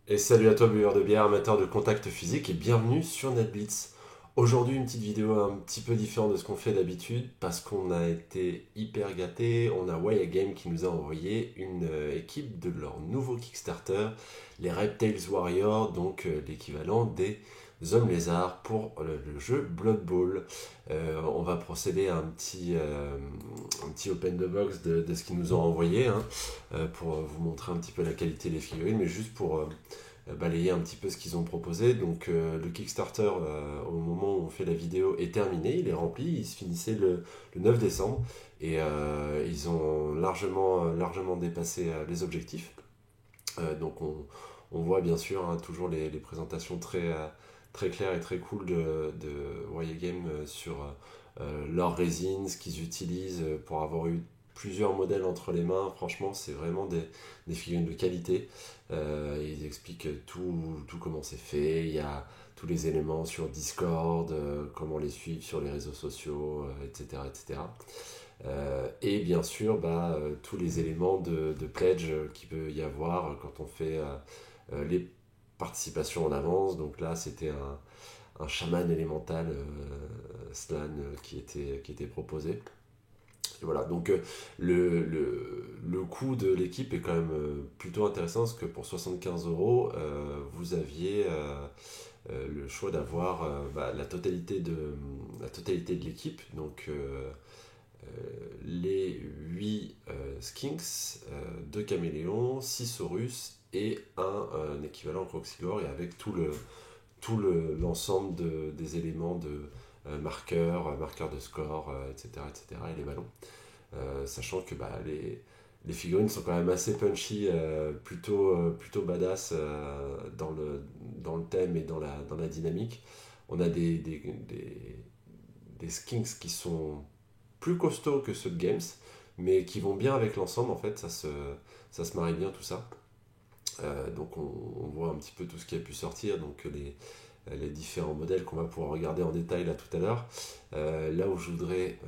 Et salut à toi, buveur de bière, amateur de contact physique, et bienvenue sur NetBlitz. Aujourd'hui, une petite vidéo un petit peu différente de ce qu'on fait d'habitude, parce qu'on a été hyper gâtés. On a Waya Game qui nous a envoyé une équipe de leur nouveau Kickstarter, les Reptiles Warriors, donc l'équivalent des hommes lézards pour le jeu Blood Bowl. On va procéder à un petit open the box de ce qu'ils nous ont envoyé, hein, pour vous montrer un petit peu la qualité des figurines, mais juste pour balayer un petit peu ce qu'ils ont proposé. Donc le Kickstarter, au moment où on fait la vidéo, est terminé, il est rempli, il se finissait le 9 décembre et ils ont largement dépassé les objectifs. Donc on voit bien sûr, hein, toujours les présentations très claires et très cool de Waya Game sur leur résine, ce qu'ils utilisent pour avoir eu plusieurs modèles entre les mains. Franchement, c'est vraiment des figurines de qualité. Ils expliquent tout comment c'est fait. Il y a tous les éléments sur Discord, comment les suivre sur les réseaux sociaux, etc. etc. Et bien sûr, tous les éléments de pledge qu'il peut y avoir quand on fait les participations en avance. Donc là, c'était un chaman élémental, Slan, qui était proposé. Et voilà, donc le coût de l'équipe est quand même plutôt intéressant parce que pour 75 euros, vous aviez le choix d'avoir la totalité de l'équipe. Donc les 8 Skinks, 2 caméléons, 6 Saurus et un équivalent Croxigore, et avec l'ensemble des éléments de marqueurs de score, etc., etc., et les ballons. Sachant que les figurines sont quand même assez punchy, plutôt badass, dans le thème et dans la dynamique. On a des skins qui sont plus costauds que ceux de Games, mais qui vont bien avec l'ensemble. En fait, ça se marie bien tout ça. Donc on voit un petit peu tout ce qui a pu sortir, donc les différents modèles qu'on va pouvoir regarder en détail là tout à l'heure. Là où je voudrais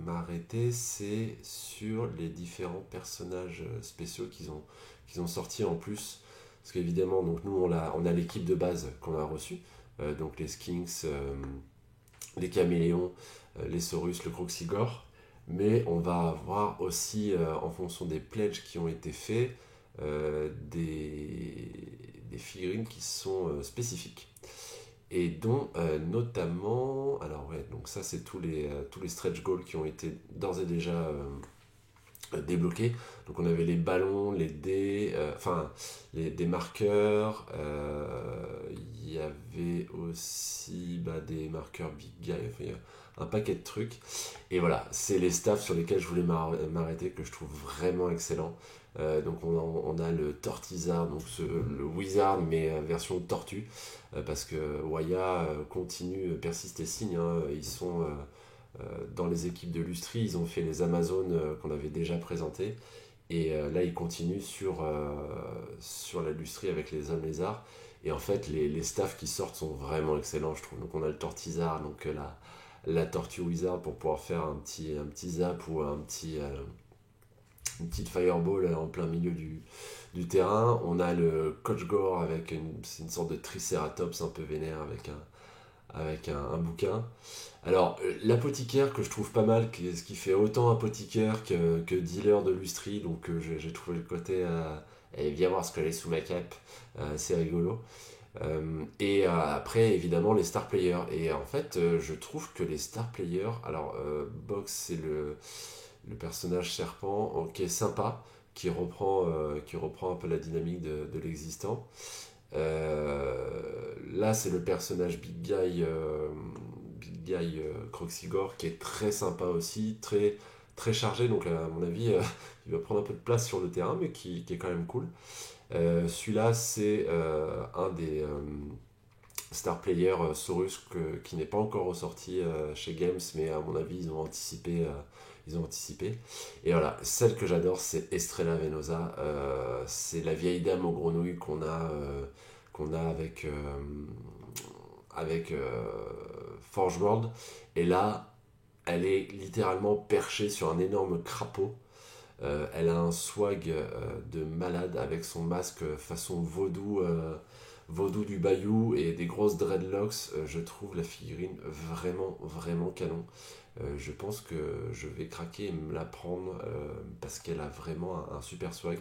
m'arrêter, c'est sur les différents personnages spéciaux qu'ils ont sortis en plus. Parce qu'évidemment, donc nous on a l'équipe de base qu'on a reçue, donc les Skinks, les Caméléons, les Saurus, le Croxigore. Mais on va avoir aussi, en fonction des pledges qui ont été faits, des figurines qui sont spécifiques. Et dont notamment, alors ouais, donc ça c'est tous les stretch goals qui ont été d'ores et déjà débloqués. Donc on avait les ballons, les dés, enfin des marqueurs. Il y avait aussi des marqueurs Big Guy. Enfin, il y a un paquet de trucs. Et voilà, c'est les staffs sur lesquels je voulais m'arrêter, que je trouve vraiment excellent. Donc on a le Tortizard, donc le Wizard, mais version tortue, parce que Waya continue, persiste et signe, hein. Ils sont dans les équipes de Lustri, ils ont fait les Amazones qu'on avait déjà présentées. Et là, ils continuent sur la Lustri avec les hommes lézards. Et en fait, les staffs qui sortent sont vraiment excellents, je trouve. Donc on a le Tortizard, donc la Tortue Wizard, pour pouvoir faire un petit zap ou une petite fireball en plein milieu du terrain. On a le Coach Gore c'est une sorte de Triceratops un peu vénère avec un bouquin. Alors, l'apothicaire que je trouve pas mal, ce qui fait autant apothicaire que dealer de lustri, donc j'ai trouvé le côté viens voir ce que j'ai sous ma cape, c'est rigolo. Et après, évidemment, les star players. Et en fait, je trouve que les star players, alors Box, c'est le personnage serpent, qui est sympa, qui reprend un peu la dynamique de l'existant. Là, c'est le personnage Big Guy Croxigore, qui est très sympa aussi, très chargé. Donc, à mon avis, il va prendre un peu de place sur le terrain, mais qui est quand même cool. Celui-là, c'est un des star players Saurus, qui n'est pas encore ressorti chez Games, mais à mon avis, ils ont anticipé. Ils ont anticipé. Et voilà, celle que j'adore, c'est Estrella Venosa. C'est la vieille dame aux grenouilles qu'on a avec Forge World. Et là, elle est littéralement perchée sur un énorme crapaud. Elle a un swag de malade avec son masque façon vaudou, vaudou du Bayou et des grosses dreadlocks. Je trouve la figurine vraiment, vraiment canon. Je pense que je vais craquer et me la prendre parce qu'elle a vraiment un super swag.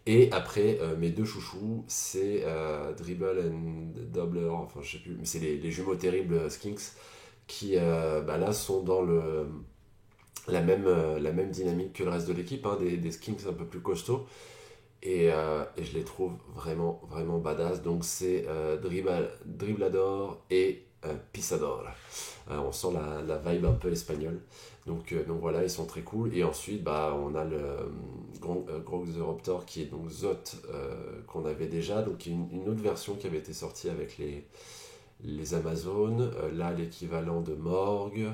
Et après, mes deux chouchous, c'est Dribble and Doubler, enfin je sais plus, mais c'est les jumeaux terribles Skinks qui là sont dans la même dynamique que le reste de l'équipe, hein, des Skinks un peu plus costauds. Et je les trouve vraiment, vraiment badass. Donc c'est Driblador et Pissador. On sent la vibe un peu espagnole. Donc voilà, ils sont très cool. Et ensuite, on a le Grog the Raptor qui est donc Zot qu'on avait déjà. Donc une autre version qui avait été sortie avec les Amazones. Là, l'équivalent de Morgue.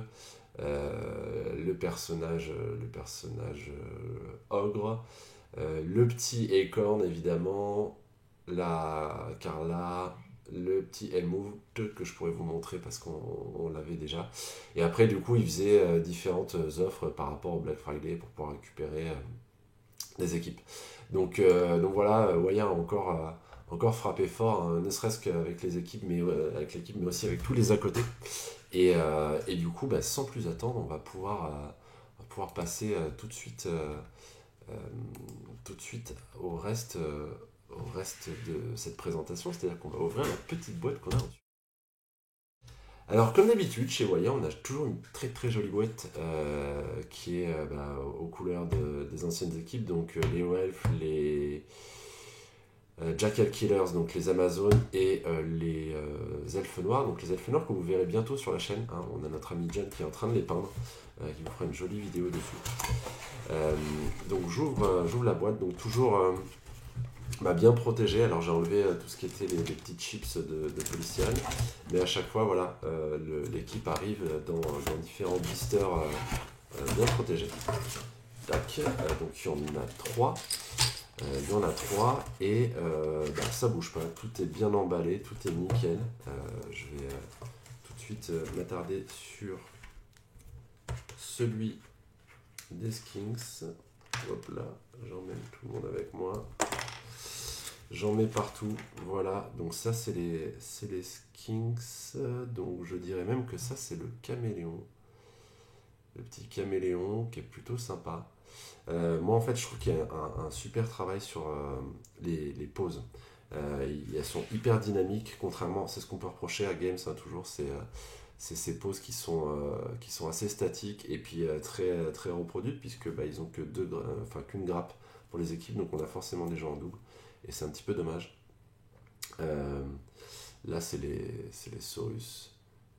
Le personnage ogre. Le petit Acorn, évidemment, la Carla, le petit Helmut que je pourrais vous montrer parce qu'on l'avait déjà. Et après, du coup, ils faisaient différentes offres par rapport au Black Friday pour pouvoir récupérer des équipes. Donc voilà, Waya a encore frappé fort, hein, ne serait-ce qu'avec les équipes, avec l'équipe, mais aussi avec tous les à côté. Et du coup, sans plus attendre, on va pouvoir passer euh, tout de suite au reste de cette présentation, c'est-à-dire qu'on va ouvrir la petite boîte qu'on a reçue. Alors, comme d'habitude, chez Waya, on a toujours une très très jolie boîte qui est aux couleurs des anciennes équipes, donc les Elf, les Jackal Killers, donc les Amazones, et les Elfes Noirs. Donc les Elfes Noirs que vous verrez bientôt sur la chaîne, hein. On a notre ami John qui est en train de les peindre, qui vous fera une jolie vidéo dessus. Donc j'ouvre la boîte, donc toujours bien protégé. Alors j'ai enlevé tout ce qui était les petites chips de polystyrène, mais à chaque fois voilà, l'équipe arrive dans différents blisters bien protégés. Tac, donc il y en a 3. Il y en a 3 et ça bouge pas, tout est bien emballé, tout est nickel. Je vais tout de suite m'attarder sur celui des Skinks. Hop là, j'emmène tout le monde avec moi. J'en mets partout, voilà. Donc ça c'est les Skinks. Donc je dirais même que ça c'est le caméléon. Le petit caméléon qui est plutôt sympa. Moi en fait je trouve qu'il y a un super travail sur les poses. Elles sont hyper dynamiques, contrairement, c'est ce qu'on peut reprocher à Games, hein, toujours, c'est ces poses qui sont assez statiques et puis très, très reproduites, puisque ils ont que qu'une grappe pour les équipes, donc on a forcément des gens en double, et c'est un petit peu dommage. Là c'est les Saurus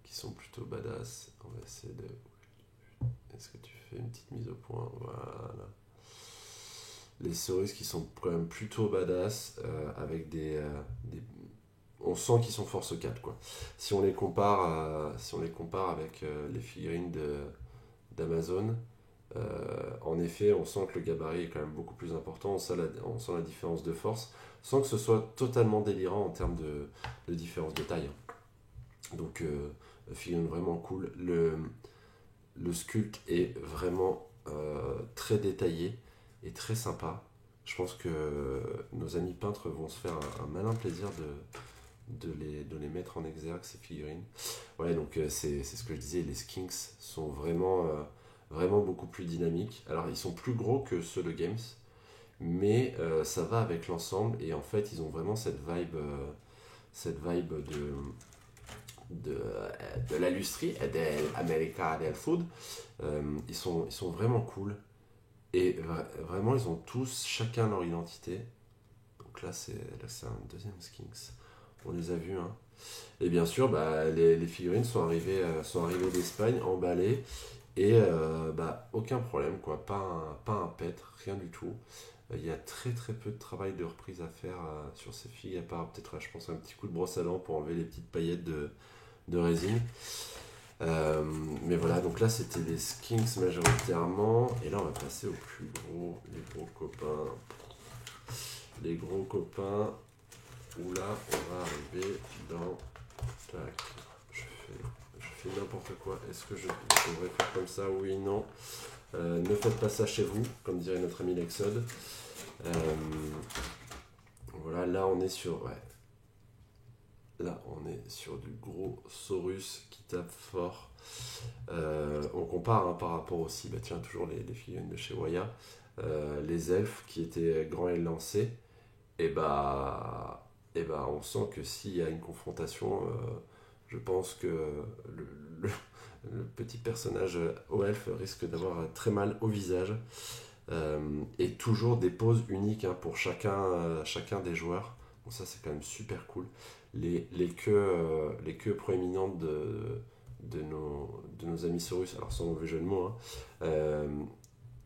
qui sont plutôt badass. On va essayer de... Est-ce que tu fais une petite mise au point? Voilà. Les Saurus qui sont quand même plutôt badass, avec on sent qu'ils sont force 4 quoi. Si on les compare avec les figurines d'Amazon, en effet, on sent que le gabarit est quand même beaucoup plus important, on sent la différence de force, sans que ce soit totalement délirant en termes de différence de taille. Donc, figurine vraiment cool. Le sculpte est vraiment très détaillé et très sympa. Je pense que nos amis peintres vont se faire un malin plaisir de les mettre en exergue, ces figurines. Ouais, donc c'est ce que je disais, les Skinks sont vraiment, vraiment beaucoup plus dynamiques. Alors, ils sont plus gros que ceux de Games, mais ça va avec l'ensemble, et en fait, ils ont vraiment cette vibe de l'industrie et de l'America del Food. Ils sont vraiment cool, et vraiment, ils ont tous chacun leur identité. Donc là, c'est un deuxième Skinks. On les a vus, hein. Et bien sûr, les figurines sont arrivées d'Espagne, emballées, et aucun problème, quoi. Pas un pet, rien du tout. Il y a très très peu de travail de reprise à faire sur ces filles, à part peut-être, je pense, un petit coup de brosse à dents pour enlever les petites paillettes de résine. Mais voilà, donc là c'était les Skinks majoritairement, et là on va passer aux plus gros, les gros copains. Les gros copains, où là on va arriver dans... Tac, je fais n'importe quoi. Est-ce que je devrais faire comme ça? Oui, non. Ne faites pas ça chez vous, comme dirait notre ami Lexode. Euh, voilà, là on est sur... Ouais. Là on est sur du gros Saurus qui tape fort. On compare par rapport aussi, bah tiens, toujours les figurines de chez Waya. Les elfes qui étaient grands et lancés. Et bah, on sent que s'il y a une confrontation, je pense que le, le- le petit personnage au elfe risque d'avoir très mal au visage. Et toujours des poses uniques hein, pour chacun des joueurs. Donc ça c'est quand même super cool. Les queues proéminentes de nos amis Saurus, alors sans mauvais jeu de mots, hein, euh,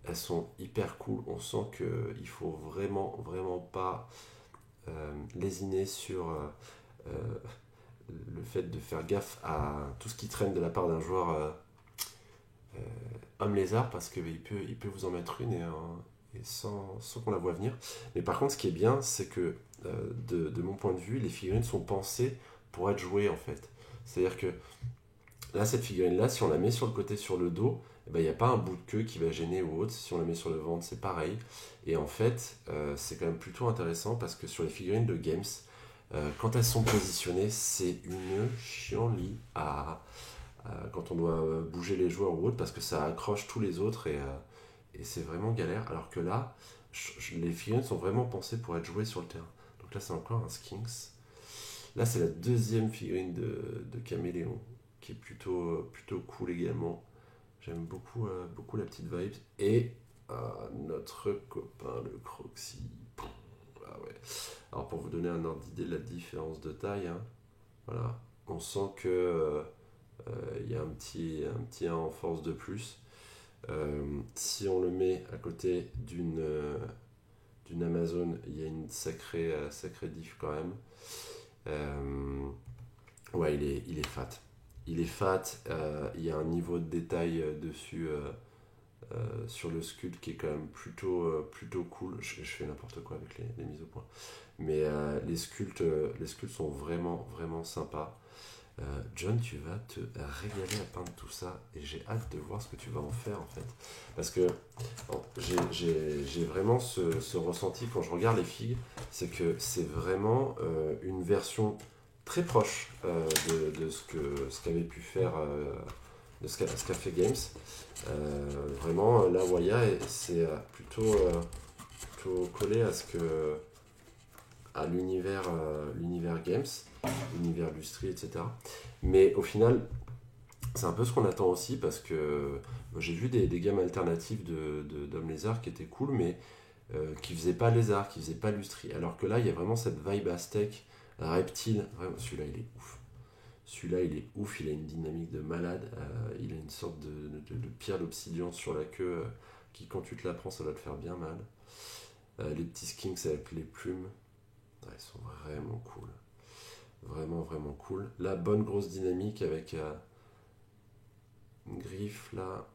elles sont hyper cool. On sent qu'il faut vraiment, vraiment pas lésiner sur euh, le fait de faire gaffe à tout ce qui traîne de la part d'un joueur euh, homme lézard parce qu'il peut vous en mettre une et sans qu'on la voit venir. Mais par contre, ce qui est bien, c'est que de mon point de vue, les figurines sont pensées pour être jouées en fait. C'est-à-dire que là, cette figurine-là, si on la met sur le côté, sur le dos, eh ben, il n'y a pas un bout de queue qui va gêner ou autre. Si on la met sur le ventre, c'est pareil. Et en fait, c'est quand même plutôt intéressant parce que sur les figurines de Games, quand elles sont positionnées, c'est une chienlit quand on doit bouger les joueurs ou autre parce que ça accroche tous les autres et c'est vraiment galère. Alors que là, les figurines sont vraiment pensées pour être jouées sur le terrain. Donc là, c'est encore un Skinks. Là, c'est la deuxième figurine de Caméléon qui est plutôt cool également. J'aime beaucoup la petite vibe. Et notre copain, le Croxy. Ah ouais. Alors, pour vous donner un ordre d'idée de la différence de taille, hein, voilà, on sent que il y a un petit 1 en force de plus. Si on le met à côté d'une Amazon, il y a une sacrée diff quand même. Ouais, il est fat. Il est fat, il y a un niveau de détail dessus sur le sculpt qui est quand même plutôt cool. Je fais n'importe quoi avec les mises au point. Mais les sculpts sont vraiment, vraiment sympas. John, tu vas te régaler à peindre tout ça et j'ai hâte de voir ce que tu vas en faire en fait. Parce que bon, j'ai vraiment ce ressenti quand je regarde les figues, c'est que c'est vraiment une version très proche de ce qu'avait pu faire, de ce qu'a fait Games. Vraiment, la Waya, c'est plutôt collé à l'univers Games, l'univers Lustri, etc. Mais au final, c'est un peu ce qu'on attend aussi parce que j'ai vu des gammes alternatives d'Homme Lézard qui étaient cool, mais qui faisaient pas lézard, qui faisaient pas lustri. Alors que là, il y a vraiment cette vibe aztèque, reptile. Vraiment, celui-là, il est ouf. Celui-là, il est ouf, il a une dynamique de malade. Il a une sorte de pierre d'obsidian sur la queue qui, quand tu te la prends, ça va te faire bien mal. Les petits skinks avec les plumes, ouais, ils sont vraiment cool. Vraiment, vraiment cool. La bonne grosse dynamique avec une griffe là.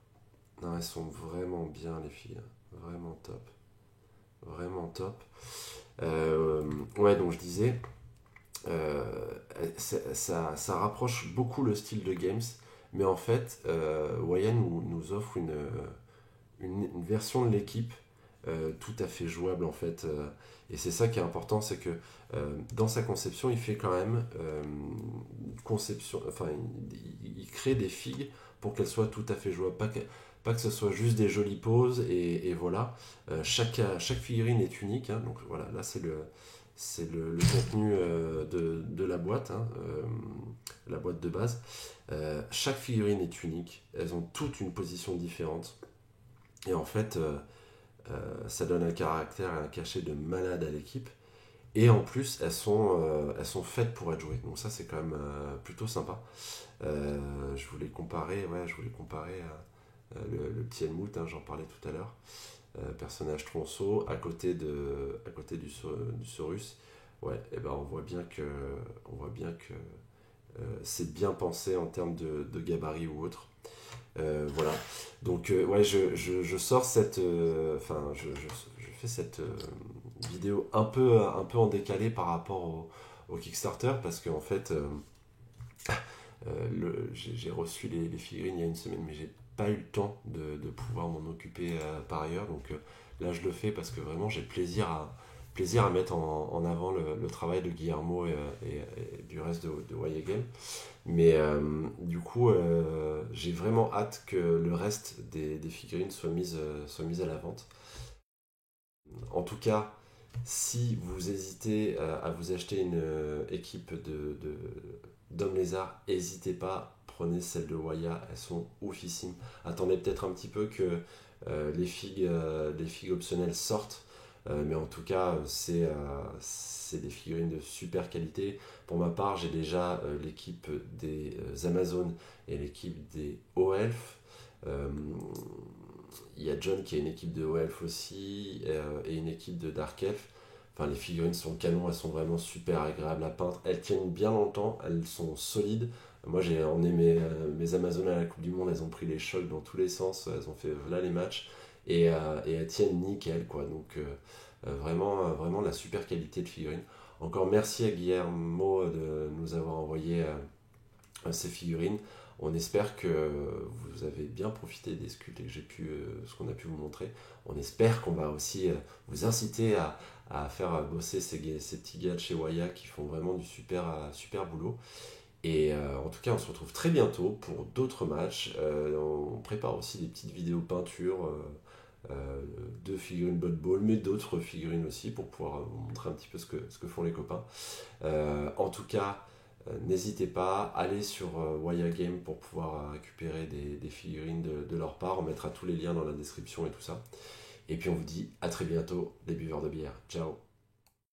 Non, elles sont vraiment bien, les filles. Vraiment top. Vraiment top. Ouais, donc je disais, ça rapproche beaucoup le style de Games, mais en fait, Waya nous offre une version de l'équipe tout à fait jouable en fait. Et c'est ça qui est important, c'est que dans sa conception, il fait quand même conception, enfin, il crée des figues pour qu'elles soient tout à fait jouables, pas que ce soit juste des jolies poses et voilà. Chaque figurine est unique, hein, donc voilà, là c'est le contenu de la boîte, hein, la boîte de base. Chaque figurine est unique, elles ont toutes une position différente. Et en fait, ça donne un caractère et un cachet de malade à l'équipe. Et en plus, elles sont faites pour être jouées. Donc ça, c'est quand même plutôt sympa. Je voulais comparer le petit Helmut, hein, j'en parlais tout à l'heure. Personnage tronçon, à côté du Saurus. Ouais, et ben on voit bien que c'est bien pensé en termes de gabarit ou autre. Voilà. Donc, ouais, je sors cette. Enfin, je fais cette vidéo un peu en décalé par rapport au Kickstarter parce qu'en fait, j'ai reçu les figurines il y a une semaine, mais j'ai pas eu le temps de pouvoir m'en occuper par ailleurs. Donc là, je le fais parce que vraiment, j'ai plaisir à mettre en avant le travail de Guillermo et du reste de Waya Game. Mais du coup, j'ai vraiment hâte que le reste des figurines soient mises à la vente. En tout cas, si vous hésitez à vous acheter une équipe d'hommes lézards, n'hésitez pas, prenez celles de Waya, elles sont oufissimes. Attendez peut-être un petit peu que les figues optionnelles sortent, mais en tout cas, c'est des figurines de super qualité. Pour ma part, j'ai déjà l'équipe des Amazones et l'équipe des O-Elf. Euh, il y a John qui a une équipe de O-Elf aussi et une équipe de Dark Elf. Enfin, les figurines sont canon, elles sont vraiment super agréables à peindre. Elles tiennent bien longtemps, elles sont solides. Moi, j'ai emmené mes Amazones à la Coupe du Monde, elles ont pris les chocs dans tous les sens, elles ont fait là les matchs et elles tiennent nickel, quoi. Donc, vraiment la super qualité de figurines. Encore merci à Guillermo de nous avoir envoyé ces figurines. On espère que vous avez bien profité des sculptes et que ce qu'on a pu vous montrer. On espère qu'on va aussi vous inciter à faire bosser ces petits gars de chez Waya qui font vraiment du super boulot. Et en tout cas, on se retrouve très bientôt pour d'autres matchs. On prépare aussi des petites vidéos peinture de figurines Blood Bowl, mais d'autres figurines aussi pour pouvoir vous montrer un petit peu ce que font les copains. En tout cas, n'hésitez pas, allez sur Waya Game pour pouvoir récupérer des figurines de leur part. On mettra tous les liens dans la description et tout ça. Et puis on vous dit à très bientôt, les buveurs de bière. Ciao!